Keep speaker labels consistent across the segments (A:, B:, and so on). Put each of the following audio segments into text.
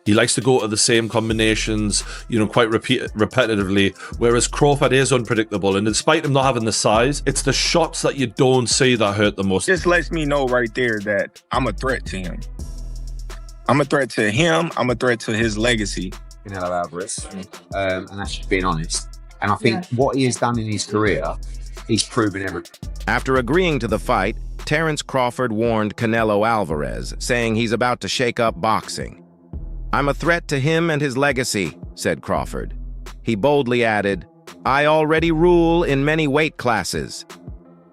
A: He likes to go to the same combinations, quite repetitively, whereas Crawford is unpredictable. And despite him not having the size, it's the shots that you don't see that hurt the most.
B: This lets me know right there that I'm a threat to him. I'm a threat to him. I'm a threat to his legacy.
C: Canelo Alvarez, and that's just being honest. And I think what he has done in his career, he's proven everything.
D: After agreeing to the fight, Terence Crawford warned Canelo Alvarez, saying he's about to shake up boxing. "I'm a threat to him and his legacy," said Crawford. He boldly added, "I already rule in many weight classes."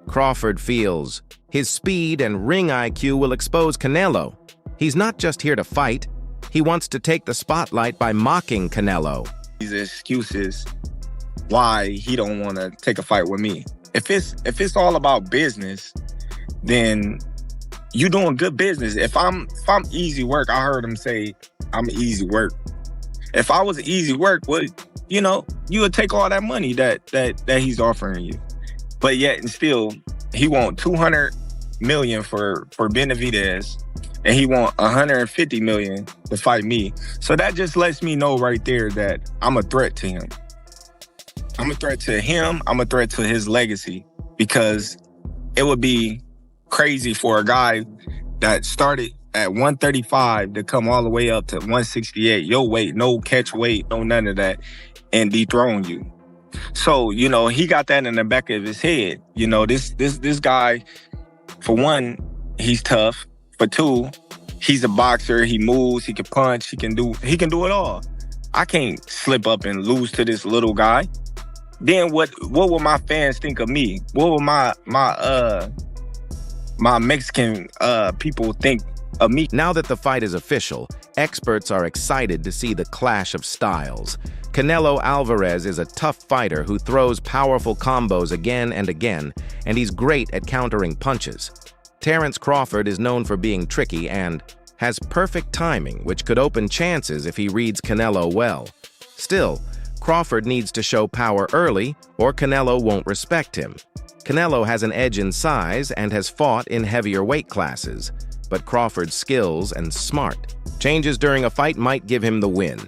D: Crawford feels his speed and ring IQ will expose Canelo. He's not just here to fight. He wants to take the spotlight by mocking Canelo.
B: These excuses why he don't want to take a fight with me. If it's all about business, then you doing good business. If I'm easy work, I heard him say I'm easy work. If I was easy work, well, you would take all that money that he's offering you. But yet and still, he want $200 million for Benavidez, and he want $150 million to fight me. So that just lets me know right there that I'm a threat to him. I'm a threat to him. I'm a threat to his legacy, because it would be crazy for a guy that started at 135 to come all the way up to 168, your weight, no catch weight, no none of that, and dethrone you. So, he got that in the back of his head. This guy, for one, he's tough. For two, he's a boxer. He moves, he can punch, he can do it all. I can't slip up and lose to this little guy. Then what will my fans think of me? What will my Mexican people think of me?
D: Now that the fight is official, experts are excited to see the clash of styles. Canelo Alvarez is a tough fighter who throws powerful combos again and again, and he's great at countering punches. Terence Crawford is known for being tricky and has perfect timing, which could open chances if he reads Canelo well. Still, Crawford needs to show power early, or Canelo won't respect him. Canelo has an edge in size and has fought in heavier weight classes, but Crawford's skills and smart changes during a fight might give him the win.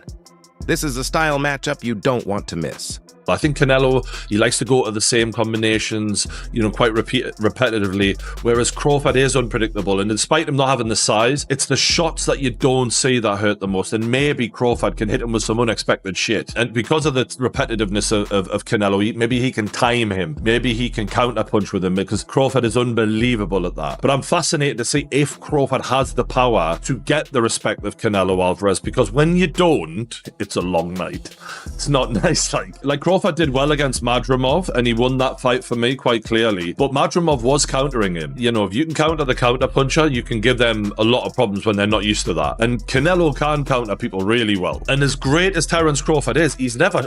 D: This is a style matchup you don't want to miss.
A: I think Canelo, he likes to go to the same combinations, quite repetitively, whereas Crawford is unpredictable. And despite him not having the size, it's the shots that you don't see that hurt the most. And maybe Crawford can hit him with some unexpected shit. And because of the repetitiveness of Canelo, maybe he can time him. Maybe he can counterpunch with him, because Crawford is unbelievable at that. But I'm fascinated to see if Crawford has the power to get the respect of Canelo Alvarez, because when you don't, it's a long night. It's not nice. Like Crawford did well against Madrimov, and he won that fight for me quite clearly. But Madrimov was countering him. If you can counter the counter puncher, you can give them a lot of problems when they're not used to that. And Canelo can counter people really well. And as great as Terence Crawford is,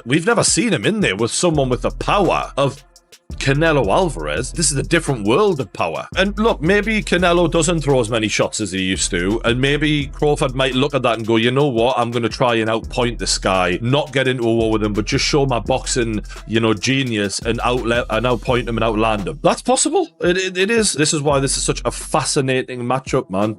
A: we've never seen him in there with someone with the power of Canelo Alvarez. This is a different world of power. And look, maybe Canelo doesn't throw as many shots as he used to, and maybe Crawford might look at that and go, you know what, I'm going to try and outpoint this guy, not get into a war with him, but just show my boxing, genius, and outpoint him and outland him. That's possible. It is. This is why this is such a fascinating matchup, man.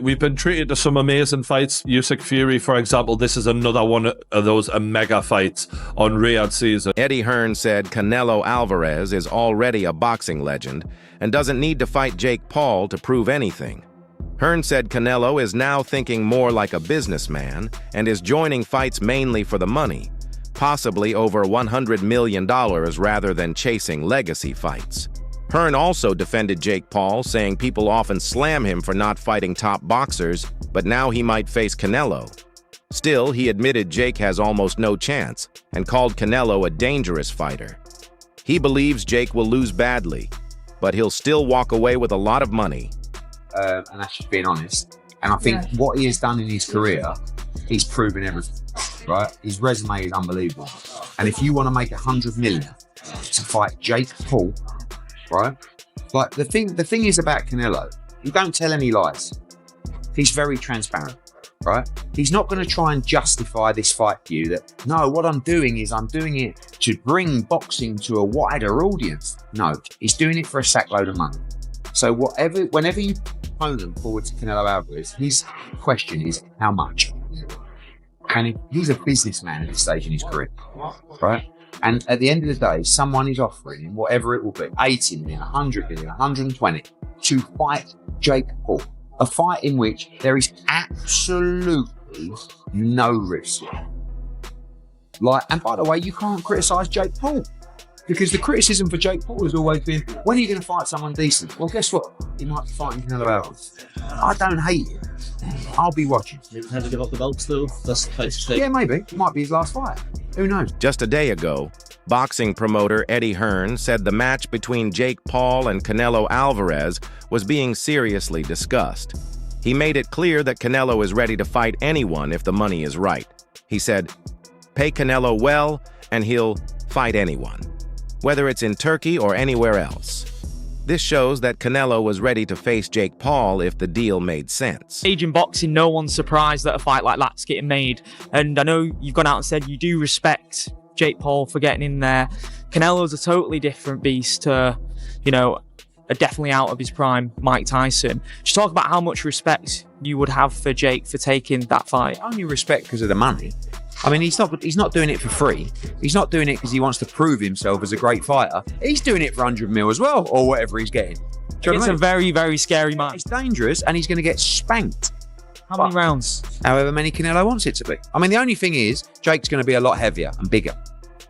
A: We've been treated to some amazing fights. Usyk Fury, for example, this is another one of those mega fights on Riyadh season.
D: Eddie Hearn said Canelo Alvarez is already a boxing legend and doesn't need to fight Jake Paul to prove anything. Hearn said Canelo is now thinking more like a businessman and is joining fights mainly for the money, possibly over $100 million rather than chasing legacy fights. Hearn also defended Jake Paul, saying people often slam him for not fighting top boxers, but now he might face Canelo. Still, he admitted Jake has almost no chance and called Canelo a dangerous fighter. He believes Jake will lose badly, but he'll still walk away with a lot of money.
C: And that's just being honest. And I think what he has done in his career, he's proven everything, right? His resume is unbelievable. And if you want to make 100 million to fight Jake Paul, right? Like the thing is about Canelo, he don't tell any lies. He's very transparent, right? He's not going to try and justify this fight to you that, no, what I'm doing is I'm doing it to bring boxing to a wider audience. No, he's doing it for a sackload of money. So whenever you opponent forward to Canelo Alvarez, his question is how much? And he's a businessman at this stage in his career, right? And at the end of the day, someone is offering him whatever it will be, 80 million, 100 million, 120, to fight Jake Paul. A fight in which there is absolutely no risk. And by the way, you can't criticise Jake Paul. Because the criticism for Jake Paul has always been, when are you going to fight someone decent? Well, guess what? He might be fighting Canelo Alvarez. I don't hate it. I'll be watching.
E: Maybe had to give up the belts though. That's the place to take.
C: Yeah, maybe. It might be his last fight. Who knows?
D: Just a day ago, boxing promoter Eddie Hearn said the match between Jake Paul and Canelo Alvarez was being seriously discussed. He made it clear that Canelo is ready to fight anyone if the money is right. He said, pay Canelo well and he'll fight anyone, whether it's in Turkey or anywhere else. This shows that Canelo was ready to face Jake Paul if the deal made sense.
F: Age in boxing, no one's surprised that a fight like that's getting made. And I know you've gone out and said you do respect Jake Paul for getting in there. Canelo's a totally different beast to, you know, a definitely out of his prime Mike Tyson. Just talk about how much respect you would have for Jake for taking that fight.
C: Only respect because of the money. I mean, he's not doing it for free. He's not doing it because he wants to prove himself as a great fighter. He's doing it for 100 mil as well, or whatever he's getting.
F: It's a very, very scary man.
C: It's dangerous, and he's going to get spanked.
F: How many rounds?
C: However many Canelo wants it to be. I mean, the only thing is, Jake's going to be a lot heavier and bigger.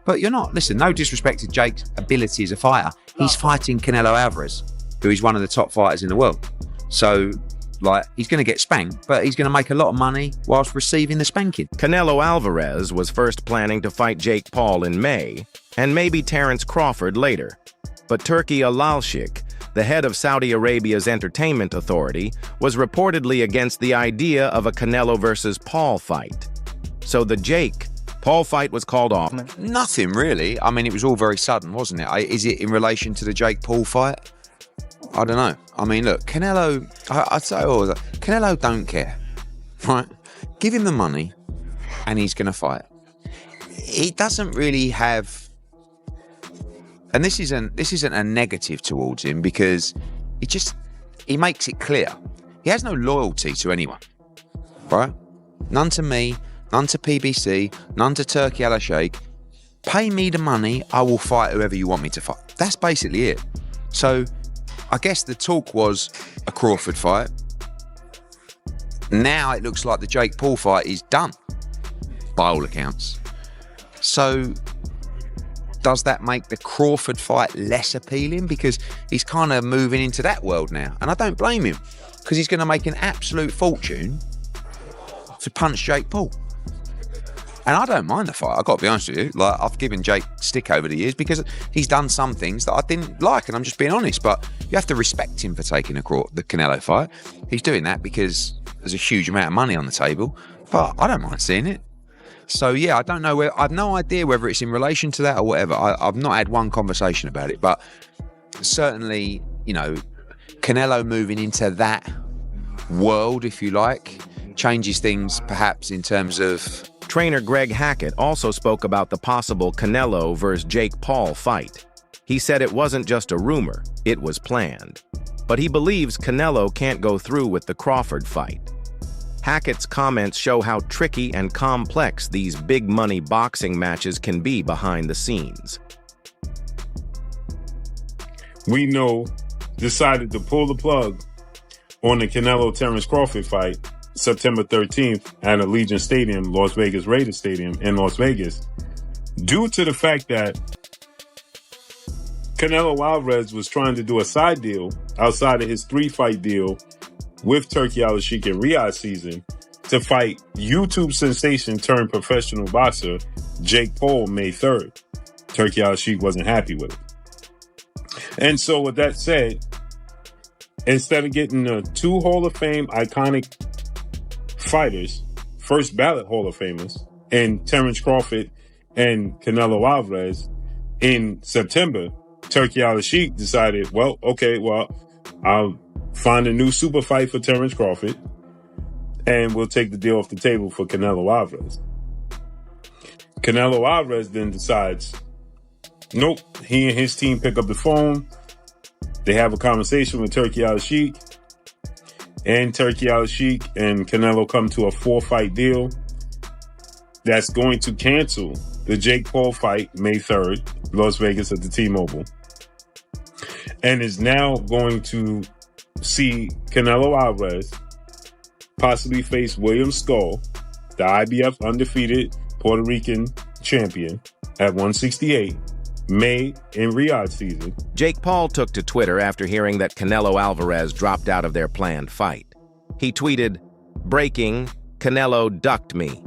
C: But you're not. Listen, no disrespect to Jake's ability as a fighter. He's fighting Canelo Alvarez, who is one of the top fighters in the world. So, he's going to get spanked, but he's going to make a lot of money whilst receiving the spanking.
D: Canelo Alvarez was first planning to fight Jake Paul in May, and maybe Terence Crawford later. But Turki Al-Sheikh, the head of Saudi Arabia's entertainment authority, was reportedly against the idea of a Canelo versus Paul fight. So the Jake-Paul fight was called off.
C: Nothing really. I mean, it was all very sudden, wasn't it? Is it in relation to the Jake Paul fight? I don't know. I mean, look, Canelo, I'd say always, Canelo don't care, right? Give him the money and he's going to fight. He doesn't really have, and this isn't a negative towards him because he makes it clear. He has no loyalty to anyone, right? None to me, none to PBC, none to Terence Crawford. Pay me the money, I will fight whoever you want me to fight. That's basically it. So, I guess the talk was a Crawford fight. Now it looks like the Jake Paul fight is done, by all accounts. So, does that make the Crawford fight less appealing? Because he's kind of moving into that world now. And I don't blame him, because he's going to make an absolute fortune to punch Jake Paul. And I don't mind the fight, I've got to be honest with you. I've given Jake stick over the years because he's done some things that I didn't like, and I'm just being honest. But you have to respect him for taking the Canelo fight. He's doing that because there's a huge amount of money on the table, but I don't mind seeing it. So yeah, I don't know I've no idea whether it's in relation to that or whatever. I've not had one conversation about it, but certainly, you know, Canelo moving into that world, if you like, changes things perhaps in terms of...
D: Trainer Greg Hackett also spoke about the possible Canelo versus Jake Paul fight. He said it wasn't just a rumor, it was planned. But he believes Canelo can't go through with the Crawford fight. Hackett's comments show how tricky and complex these big-money boxing matches can be behind the scenes.
G: We decided to pull the plug on the Canelo-Terence Crawford fight September 13th at Allegiant Stadium, Las Vegas Raiders Stadium in Las Vegas, due to the fact that Canelo Alvarez was trying to do a side deal outside of his 3-fight deal with Terence Crawford in Riyadh season to fight YouTube sensation turned professional boxer Jake Paul May 3rd. Terence Crawford wasn't happy with it. And so with that said, instead of getting the 2 Hall of Fame iconic fighters, first ballot Hall of Famers, in Terence Crawford and Canelo Alvarez in September, Terence Crawford decided, I'll find a new super fight for Terence Crawford and we'll take the deal off the table for Canelo Alvarez. Canelo Alvarez then decides, nope, he and his team pick up the phone, they have a conversation with Terence Crawford, and Terence Crawford and Canelo come to a 4-fight deal. that's going to cancel the Jake Paul fight May 3rd, Las Vegas at the T-Mobile, and is now going to see Canelo Alvarez possibly face William Skull, the IBF undefeated Puerto Rican champion, at 168, May in Riyadh season.
D: Jake Paul took to Twitter after hearing that Canelo Alvarez dropped out of their planned fight. He tweeted, "Breaking, Canelo ducked me.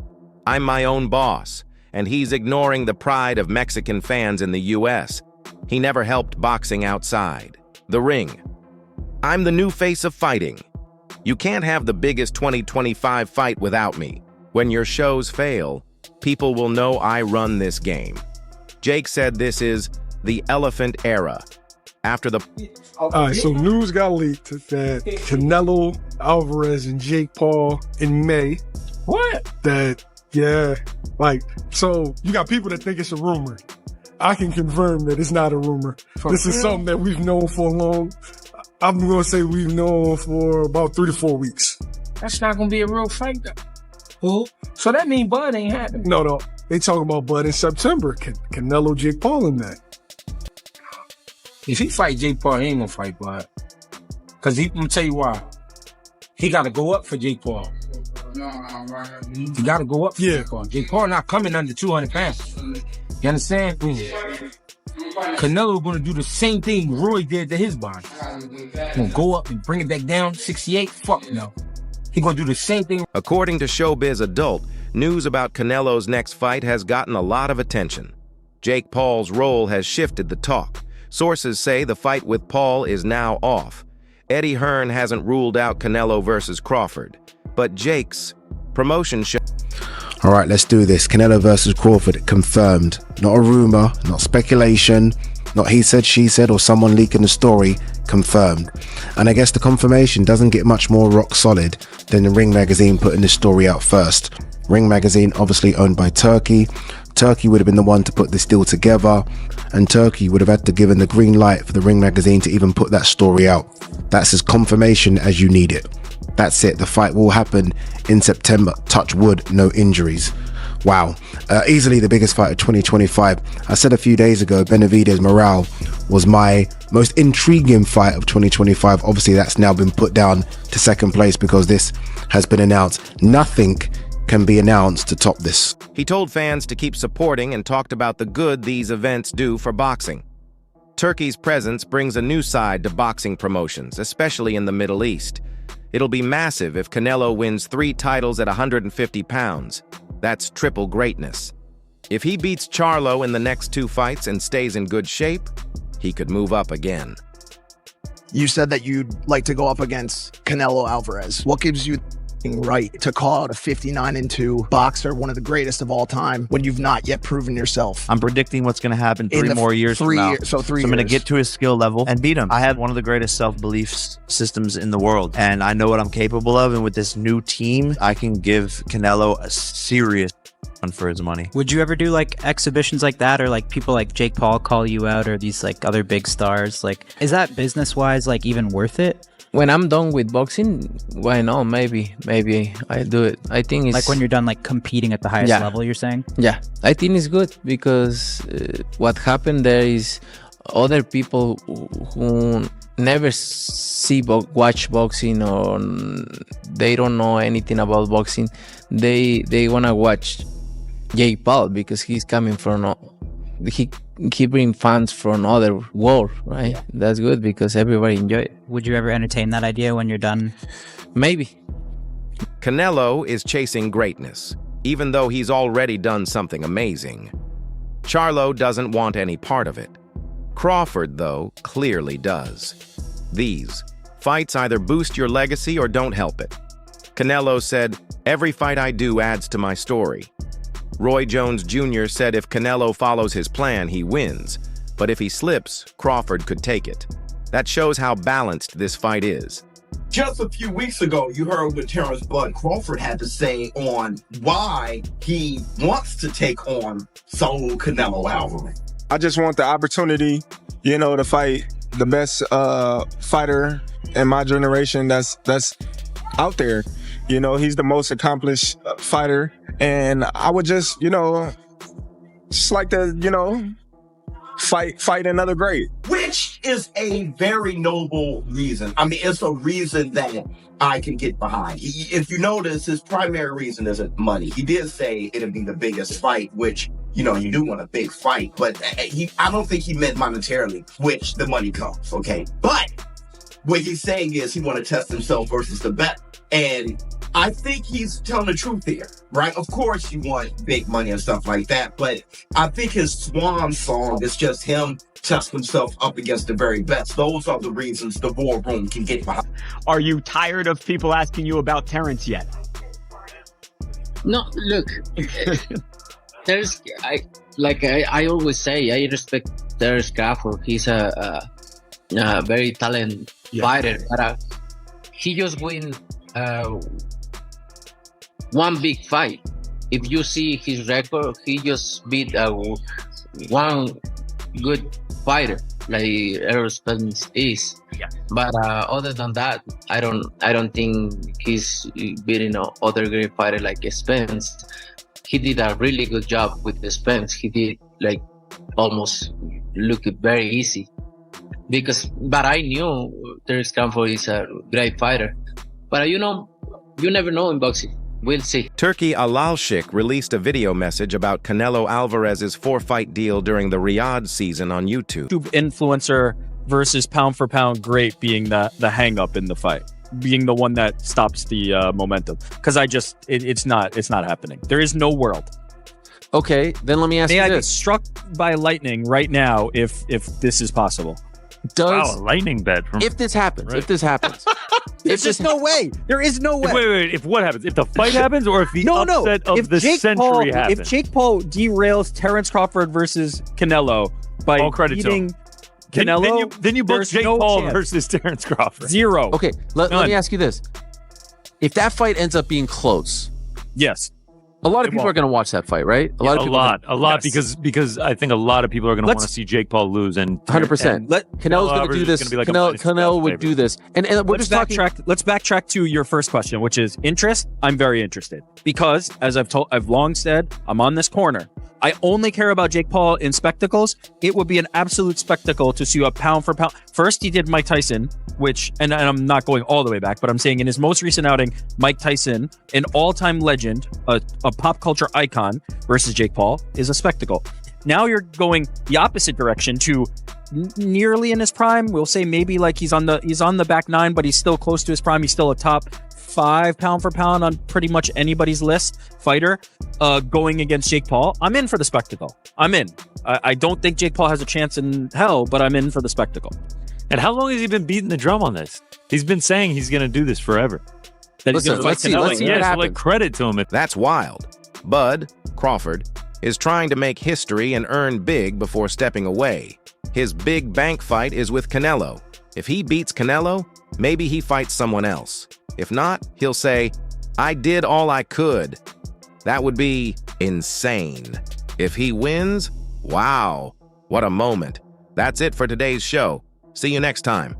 D: I'm my own boss, and he's ignoring the pride of Mexican fans in the US. He never helped boxing outside the ring. I'm the new face of fighting. You can't have the biggest 2025 fight without me. When your shows fail, people will know I run this game." Jake said this is the elephant era. After the...
H: All right, so news got leaked that Canelo Alvarez and Jake Paul in May.
B: What?
H: That, yeah, like, so you got people that think it's a rumor. I can confirm that it's not a rumor. This is something that we've known for long. I'm going to say we've known for about 3 to 4 weeks.
I: That's not going to be a real fight, though. Who? So that means Bud ain't happening.
H: No. They talking about Bud in September. Canelo, Jake Paul in that.
I: If he fight Jake Paul, he ain't going to fight Bud. Because I'm going to tell you why. He got to go up for Jake Paul. He got to go up for Jake Paul. Jake Paul not coming under 200 pounds. You understand? Canelo going to do the same thing Roy did to his body. Going to go up and bring it back down, 68? Fuck no. He going to do the same thing.
D: According to Showbiz Adult, news about Canelo's next fight has gotten a lot of attention. Jake Paul's role has shifted the talk. Sources say the fight with Paul is now off. Eddie Hearn hasn't ruled out Canelo versus Crawford, but Jake's promotion show...
J: All right, let's do this. Canelo versus Crawford confirmed. Not a rumor, not speculation, not he said, she said, or someone leaking the story. Confirmed. And I guess the confirmation doesn't get much more rock solid than the Ring magazine putting this story out first. Ring magazine, obviously owned by Turkey. Turkey would have been the one to put this deal together, and Turkey would have had to give the green light for the Ring magazine to even put that story out. That's as confirmation as you need it. That's it. The fight will happen in September. Touch wood, no injuries. Wow. Easily the biggest fight of 2025. I said a few days ago, Benavidez Morale was my most intriguing fight of 2025. Obviously, that's now been put down to second place because this has been announced. Nothing can be announced to top this.
D: He told fans to keep supporting and talked about the good these events do for boxing. Turkey's presence brings a new side to boxing promotions, especially in the Middle East. It'll be massive if Canelo wins 3 titles at 150 pounds. That's triple greatness. If he beats Charlo in the next 2 fights and stays in good shape, he could move up again.
K: You said that you'd like to go up against Canelo Alvarez. What gives you the right to call out a 59-2 boxer, one of the greatest of all time, when you've not yet proven yourself?
L: I'm predicting what's going to happen 3 more years from now.
K: So I'm
L: going to get to his skill level and beat him. I have one of the greatest self-belief systems in the world, and I know what I'm capable of. And with this new team, I can give Canelo a serious run for his money.
M: Would you ever do like exhibitions like that, or like people like Jake Paul call you out, or these like other big stars? Like, is that business-wise like even worth it?
N: When I'm done with boxing, why not? Maybe I do it. I think it's
M: like when you're done like competing at the highest level, you're saying?
N: Yeah, I think it's good because what happened there is other people who never watch boxing, or they don't know anything about boxing, they want to watch Jake Paul because he's coming from he bring fans from other world, right? Yeah. That's good because everybody enjoy it.
M: Would you ever entertain that idea when you're done?
N: Maybe.
D: Canelo is chasing greatness, even though he's already done something amazing. Charlo doesn't want any part of it. Crawford, though, clearly does. These fights either boost your legacy or don't help it. Canelo said, "Every fight I do adds to my story." Roy Jones Jr. said if Canelo follows his plan, he wins. But if he slips, Crawford could take it. That shows how balanced this fight is.
O: Just a few weeks ago, you heard what Terence Bud Crawford had to say on why he wants to take on solo Canelo Alvarez.
B: I just want the opportunity, to fight the best fighter in my generation that's out there. He's the most accomplished fighter And I would just, just like to, fight another great.
O: Which is a very noble reason. I mean, it's a reason that I can get behind. If you notice, his primary reason isn't money. He did say it'd be the biggest fight, which, you do want a big fight, but I don't think he meant monetarily, which the money comes, okay? But what he's saying is he want to test himself versus the best. And I think he's telling the truth here, right? Of course you want big money and stuff like that, but I think his swan song is just him test himself up against the very best. Those are the reasons the war room can get behind.
P: Are you tired of people asking you about Terence yet?
Q: No, look, I always say, I respect Terence Crawford. He's a very talented fighter, but he just win one big fight. If you see his record, he just beat one good fighter like Errol Spence is. But other than that, I don't think he's beating other great fighter like Spence. He did a really good job with the Spence. He did almost look very easy. But I knew Terence Crawford is a great fighter. But you never know in boxing. We'll see.
D: Turki Alalshik released a video message about Canelo Alvarez's 4-fight deal during the Riyadh season on YouTube.
R: Influencer versus pound for pound great being the hang up in the fight, being the one that stops the momentum. Because it's not happening. There is no world.
S: Okay, then let me ask you
R: this. May I be
S: this.
R: struck by lightning right now if this is possible?
S: Does
T: a lightning bet.
S: If this happens,
R: There's just no way. There is no way.
T: Wait. If what happens? If the fight happens, or if the upset of the century happens?
R: If Jake Paul derails Terence Crawford versus Canelo by
T: All credit to him.
R: beating Canelo,
T: then you book
R: there's
T: Jake
R: no
T: Paul
R: chance.
T: versus Terence Crawford.
R: Zero.
S: Okay, let me ask you this. If that fight ends up being close,
R: yes,
S: a lot of people are going to watch that fight, right? A lot
T: because I think a lot of people are going to want to see Jake Paul lose, and
S: 100%. Canelo's going to do this. Canelo would do this, and we're
R: let's
S: just talking.
R: Let's backtrack to your first question, which is interest. I'm very interested because, as I've long said, I'm on this corner. I only care about Jake Paul in spectacles. It would be an absolute spectacle to see a pound for pound. First, he did Mike Tyson, which, and I'm not going all the way back, but I'm saying in his most recent outing, Mike Tyson, an all-time legend, a pop culture icon, versus Jake Paul is a spectacle. Now you're going the opposite direction to nearly in his prime. We'll say maybe like he's on the back nine, but he's still close to his prime. He's still a top 5 pound for pound on pretty much anybody's list fighter going against Jake Paul. I'm in for the spectacle. I'm in. I don't think Jake Paul has a chance in hell, but I'm in for the spectacle.
T: And how long has he been beating the drum on this? He's been saying he's going to do this forever.
D: Let's see what happens.
T: Credit to him.
D: That's wild. Bud Crawford is trying to make history and earn big before stepping away. His big bank fight is with Canelo. If he beats Canelo, maybe he fights someone else. If not, he'll say, I did all I could. That would be insane. If he wins, wow, what a moment. That's it for today's show. See you next time.